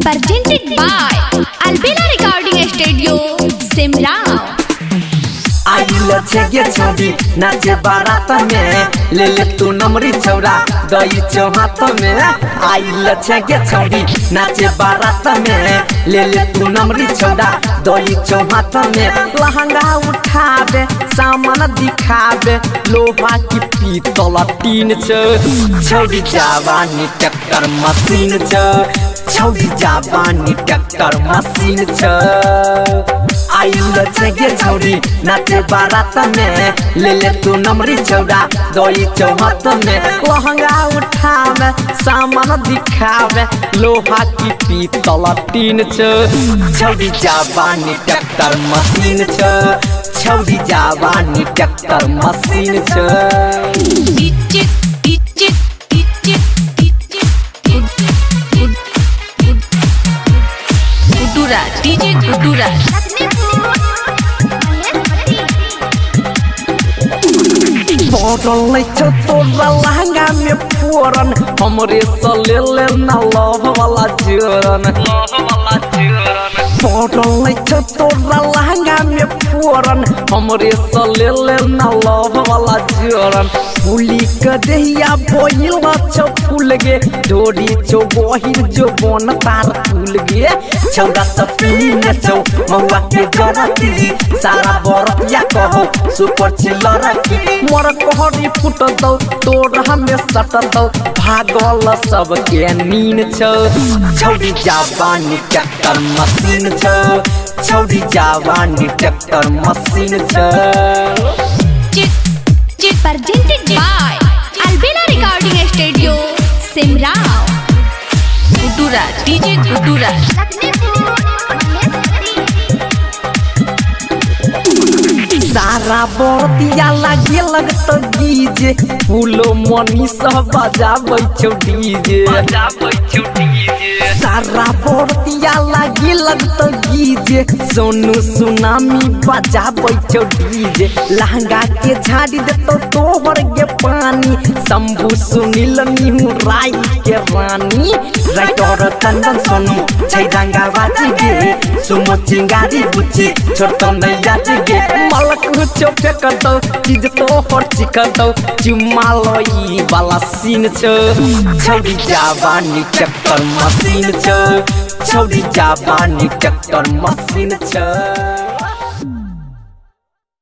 Presented by Albina Recording Studio, Simrao. आइल छे छोड़ी नाचे बारात में ले तू नमरी छौरा दई चौहात में। आइल छे छोड़ी नाचे बारात में ले तू नमरी छौरा दई चौहात में। लहंगा उठावे सामान दिखावे लोहा की पीतल टीन छौड़ी जवानी ट्रैक्टर मशीन छौड़ी जवानी ट्रैक्टर मशीन आइल छे छोड़ी नाचे बारात में ले तू नमरी छौरा दई चौहात में। लहंगा उठावे सामान दिखावे लोहा की पीतल टीन छौड़ी जवानी ट्रैक्टर मशीन छौड़ी जवानी ट्रैक्टर मशीन DJ Guduraj. बोल तोरा लहंगा में फोरन हमरे सले ना लव वाला जोरन। बोल तोरा लहंगा में फोरन हमरे सले ना लव वाला जोरन। फूली के देहिया बोइल छौ फूल गे डोरी छौ बहिर जो बन तार फूल गे छौड़ा सपीन छौ मौआ के गरती सारा बरतिया कहो सुपर चिल्लर की मोर कहरी फुट दौ तोर हमें सट दौ भागल सब के नीन छौड़ी जवानी ट्रैक्टर मशीन छौड़ी जवानी tractor machine Presented by Albina Recording Studio, Simrao. Guduraj, DJ Guduraj. सारा बरतिया लागे लगत डीजे फूलो मनी सब बजाबै छौ डीजे सारा बरतिया लागे लगत डीजे सोनू सुनामी बजाबै छौ डीजे लहंगा के झाड़ी देतो तोहर के पानी शंभू सुनील नीहू राई के रानी राइटर चंदन सोनू छै रंगा बाजी गे सुमो चिंगारी बुची छोटो नैया गे मलक चोपे करतो चीज तो हर चिकतो चुमालोई वाला सीन छौड़ी जवानी ट्रैक्टर मशीन छौड़ी जवानी ट्रैक्टर मशीन